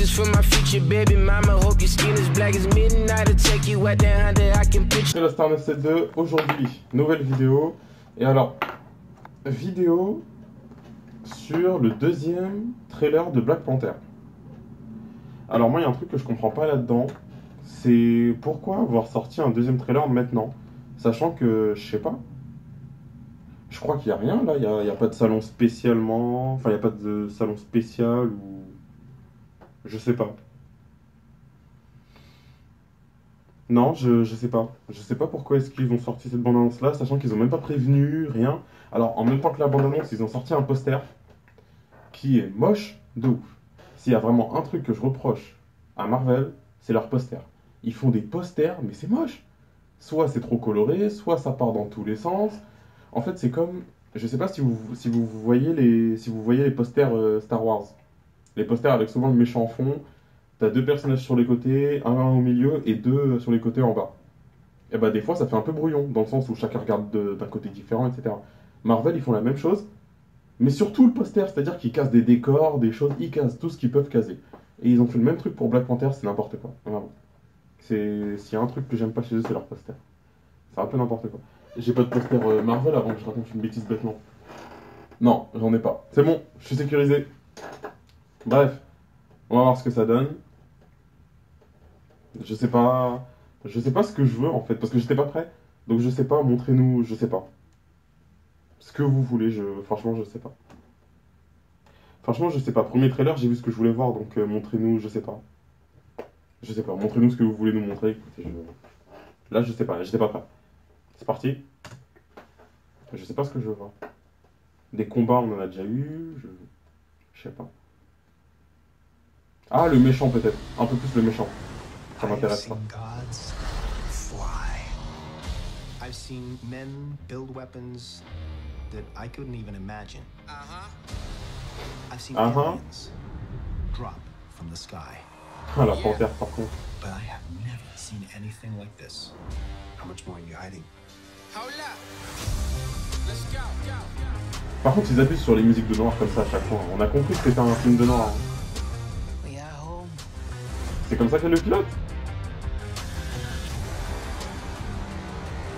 wishes for my future baby mama. Hope your skin is black as midnight. I'll take you out there under I can picture. C'est la Star 972, aujourd'hui, nouvelle vidéo. Et alors, vidéo sur le deuxième trailer de Black Panther. Alors moi, il y a un truc que je comprends pas là-dedans. C'est pourquoi avoir sorti un deuxième trailer maintenant, sachant que, je sais pas, je crois qu'il n'y a rien là, il n'y a pas de salon spécialement, enfin il n'y a pas de salon spécial ou... Je sais pas. Non, je sais pas. Je sais pas pourquoi est-ce qu'ils ont sorti cette bande-annonce là, sachant qu'ils ont même pas prévenu, rien. Alors en même temps que la bande-annonce, ils ont sorti un poster qui est moche de ouf. S'il y a vraiment un truc que je reproche à Marvel, c'est leur poster. Ils font des posters, mais c'est moche. Soit c'est trop coloré, soit ça part dans tous les sens. En fait, c'est comme... Je sais pas si vous voyez les posters Star Wars. Les posters avec souvent le méchant en fond. T'as deux personnages sur les côtés, un au milieu et deux sur les côtés en bas. Et bah des fois, ça fait un peu brouillon, dans le sens où chacun regarde d'un côté différent, etc. Marvel, ils font la même chose, mais surtout le poster, c'est-à-dire qu'ils cassent des décors, des choses, ils cassent tout ce qu'ils peuvent casser. Et ils ont fait le même truc pour Black Panther, c'est n'importe quoi. Vraiment. S'il y a un truc que j'aime pas chez eux, c'est leur poster. C'est un peu n'importe quoi. J'ai pas de poster Marvel avant que je raconte une bêtise bêtement. Non, j'en ai pas. C'est bon, je suis sécurisé. Bref, on va voir ce que ça donne. Je sais pas ce que je veux en fait, parce que j'étais pas prêt. Donc je sais pas, montrez-nous, je sais pas. Ce que vous voulez, franchement je sais pas. Franchement je sais pas. Premier trailer, j'ai vu ce que je voulais voir, donc montrez-nous, je sais pas. Je sais pas, montrez-nous ce que vous voulez nous montrer. Écoutez, là je sais pas, j'étais pas prêt. C'est parti. Je sais pas ce que je veux voir. Des combats on en a déjà eu, je sais pas. Ah le méchant peut-être, un peu plus le méchant. Ça m'intéresse pas. I've seen men build weapons that I couldn't even imagine. I've seen aliens drop from the sky. Ah la panthère par contre. But I have never seen anything like this. How much more are you hiding? Par contre ils abusent sur les musiques de noir comme ça à chaque fois. On a compris que c'était un film de noir. C'est comme ça qu'elle le pilote.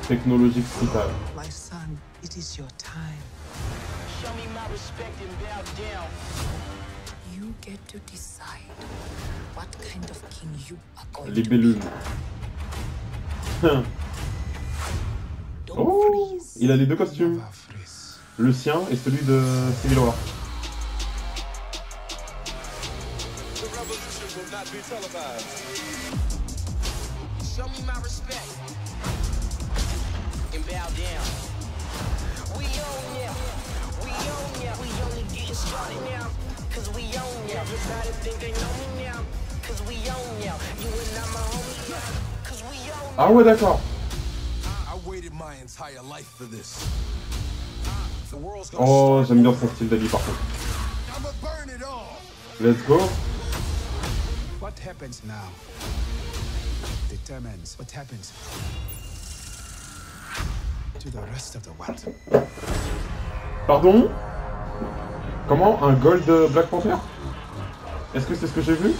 Technologique frutale. My son, it is your time. Show me my respect and bow down. You get to decide what kind of king you are going Les to bellunes. be. Oh, il a les deux costumes. Le sien et celui de Civil War. Show me my respect and bow down. We own now. We own now. We only getting started now. Cause we own now. Everybody think they know me now. Cause we own now. You and I'm a homie now. Cause we own now. Ah ouais d'accord. Oh j'aime bien son style d'habit par contre. Let's go. What happens now determines what happens to the rest of the world. Pardon? Comment? Un gold Black Panther? Est-ce que c'est ce que j'ai vu?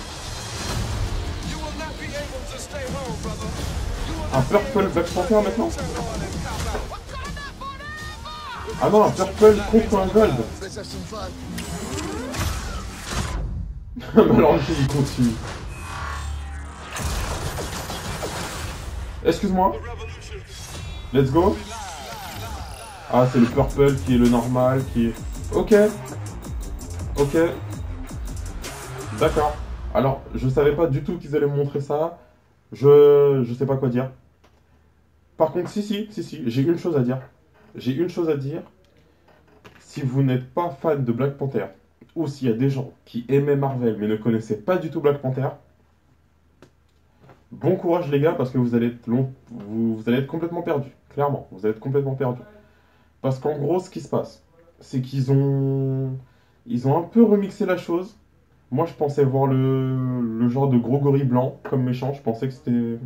Un purple Black Panther maintenant? Ah non, un purple contre un gold. Alors il continue. Excuse-moi. Let's go. Ah c'est le purple qui est le normal qui est... Ok. Ok. D'accord. Alors je savais pas du tout qu'ils allaient me montrer ça. Je sais pas quoi dire. Par contre si, j'ai une chose à dire. J'ai une chose à dire. Si vous n'êtes pas fan de Black Panther, ou s'il y a des gens qui aimaient Marvel mais ne connaissaient pas du tout Black Panther, bon courage les gars, parce que vous allez être complètement perdus. Clairement, vous allez être complètement perdus. Parce qu'en gros, ce qui se passe, c'est qu'ils ont un peu remixé la chose. Moi, je pensais voir le genre de gros gorille blanc comme méchant. Je pensais que c'était...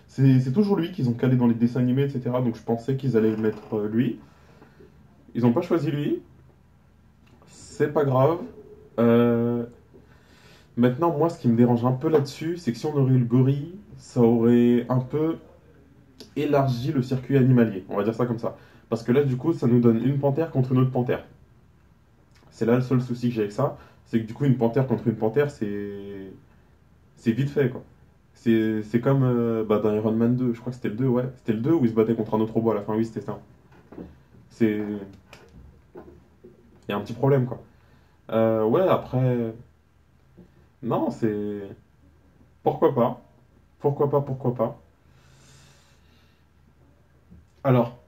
C'est toujours lui qu'ils ont calé dans les dessins animés, etc. Donc je pensais qu'ils allaient mettre lui. Ils n'ont pas choisi lui. C'est pas grave. Maintenant, moi, ce qui me dérange un peu là-dessus, c'est que si on aurait eu le gorille, ça aurait un peu élargi le circuit animalier. On va dire ça comme ça. Parce que là, du coup, ça nous donne une panthère contre une autre panthère. C'est là le seul souci que j'ai avec ça. C'est que du coup, une panthère contre une panthère, c'est vite fait, quoi. C'est comme dans Iron Man 2, je crois que c'était le 2, ouais. C'était le 2 où il se battait contre un autre robot à la fin, oui, c'était ça. C'est. Il y a un petit problème, quoi. Ouais, après. Non, c'est. Pourquoi pas? Pourquoi pas, pourquoi pas? Alors,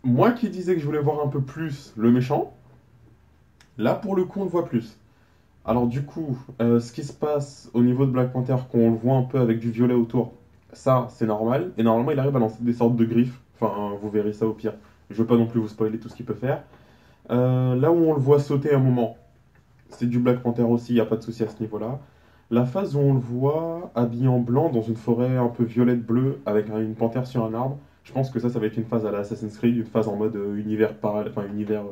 moi qui disais que je voulais voir un peu plus le méchant, là pour le coup on le voit plus. Alors du coup, ce qui se passe au niveau de Black Panther, qu'on le voit un peu avec du violet autour, ça c'est normal. Et normalement il arrive à lancer des sortes de griffes. Enfin, vous verrez ça au pire. Je veux pas non plus vous spoiler tout ce qu'il peut faire. Là où on le voit sauter un moment, c'est du Black Panther aussi, il n'y a pas de souci à ce niveau-là. La phase où on le voit habillé en blanc dans une forêt un peu violette-bleue avec une panthère sur un arbre, je pense que ça va être une phase à la Assassin's Creed, une phase en mode univers parallèle, enfin univers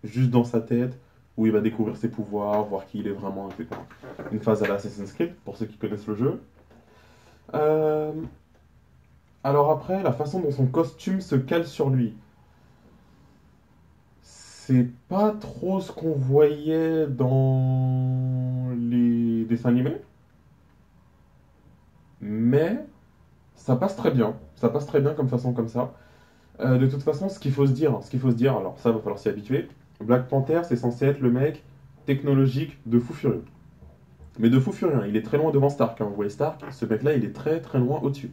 juste dans sa tête, où il va découvrir ses pouvoirs, voir qui il est vraiment, etc. Une phase à la Assassin's Creed, pour ceux qui connaissent le jeu. Euh, alors après, la façon dont son costume se cale sur lui, c'est pas trop ce qu'on voyait dans les dessins animés, mais ça passe très bien. Ça passe très bien comme façon comme ça. De toute façon, ce qu'il faut se dire, alors ça va falloir s'y habituer. Black Panther, c'est censé être le mec technologique de fou furieux. Mais de fou furieux, hein, il est très loin devant Stark. Hein. Vous voyez Stark, ce mec-là, il est très très loin au-dessus.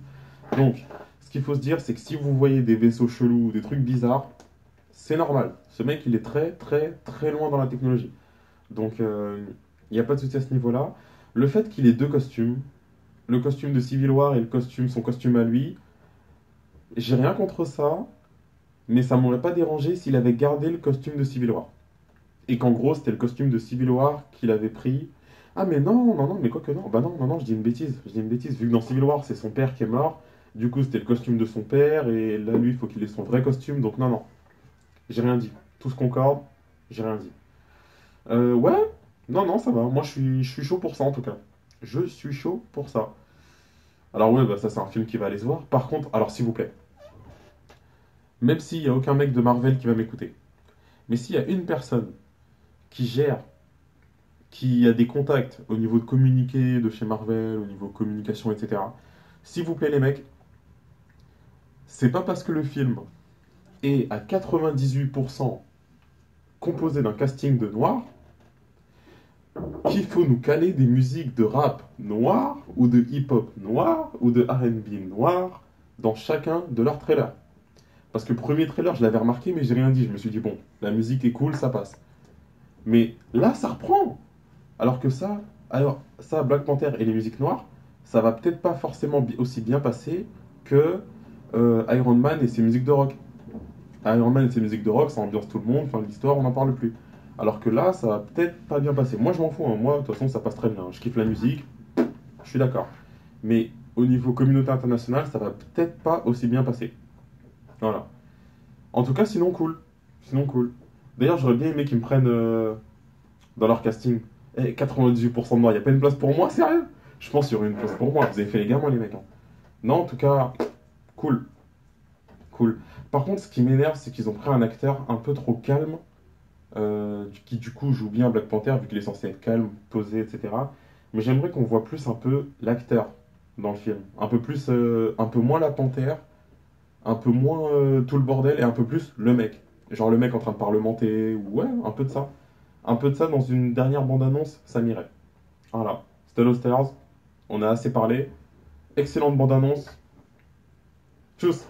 Donc, ce qu'il faut se dire, c'est que si vous voyez des vaisseaux chelous, des trucs bizarres, c'est normal. Ce mec, il est très très très loin dans la technologie. Donc, il n'y a pas de souci à ce niveau-là. Le fait qu'il ait deux costumes, le costume de Civil War et son costume à lui, j'ai rien contre ça, mais ça m'aurait pas dérangé s'il avait gardé le costume de Civil War. Et qu'en gros, c'était le costume de Civil War qu'il avait pris. Ah, mais non, non, non, mais quoi que non. Bah non, non, non, je dis une bêtise. Je dis une bêtise. Vu que dans Civil War, c'est son père qui est mort, du coup, c'était le costume de son père, et là, lui, il faut qu'il ait son vrai costume, donc non, non. J'ai rien dit. Tout se concorde, j'ai rien dit. Ouais, non, non, ça va. Moi, je suis chaud pour ça, en tout cas. Je suis chaud pour ça. Alors, ouais, bah ça, c'est un film qui va aller se voir. Par contre, alors, s'il vous plaît, même s'il n'y a aucun mec de Marvel qui va m'écouter, mais s'il y a une personne qui gère, qui a des contacts au niveau de communiquer de chez Marvel, au niveau communication, etc., s'il vous plaît, les mecs, c'est pas parce que le film est à 98% composé d'un casting de noirs qu'il faut nous caler des musiques de rap noir, ou de hip-hop noir, ou de R&B noir dans chacun de leurs trailers. Parce que le premier trailer, je l'avais remarqué, mais j'ai rien dit. Je me suis dit, bon, la musique est cool, ça passe. Mais là, ça reprend. Alors ça, Black Panther et les musiques noires, ça va peut-être pas forcément aussi bien passer que Iron Man et ses musiques de rock. Iron Man et ses musiques de rock, ça ambiance tout le monde, enfin l'histoire, on n'en parle plus. Alors que là, ça va peut-être pas bien passer. Moi, je m'en fous, hein. Moi, de toute façon, ça passe très bien. Je kiffe la musique, je suis d'accord. Mais au niveau communauté internationale, ça va peut-être pas aussi bien passer. Voilà. En tout cas, sinon cool. Sinon cool. D'ailleurs, j'aurais bien aimé qu'ils me prennent dans leur casting. 98% de moi, il n'y a pas une place pour moi, sérieux? Je pense qu'il y aurait une place pour moi. Vous avez fait les gamins, les mecs. Hein. Non, en tout cas, cool. Cool. Par contre, ce qui m'énerve, c'est qu'ils ont pris un acteur un peu trop calme, qui du coup joue bien Black Panther, vu qu'il est censé être calme, posé, etc. Mais j'aimerais qu'on voit plus un peu l'acteur dans le film. Un peu plus, un peu moins la panthère, un peu moins tout le bordel, et un peu plus le mec. Genre le mec en train de parlementer, ou ouais, un peu de ça. Un peu de ça dans une dernière bande-annonce, ça m'irait. Voilà. C'était Lost Stars. On a assez parlé. Excellente bande-annonce. Tchuss!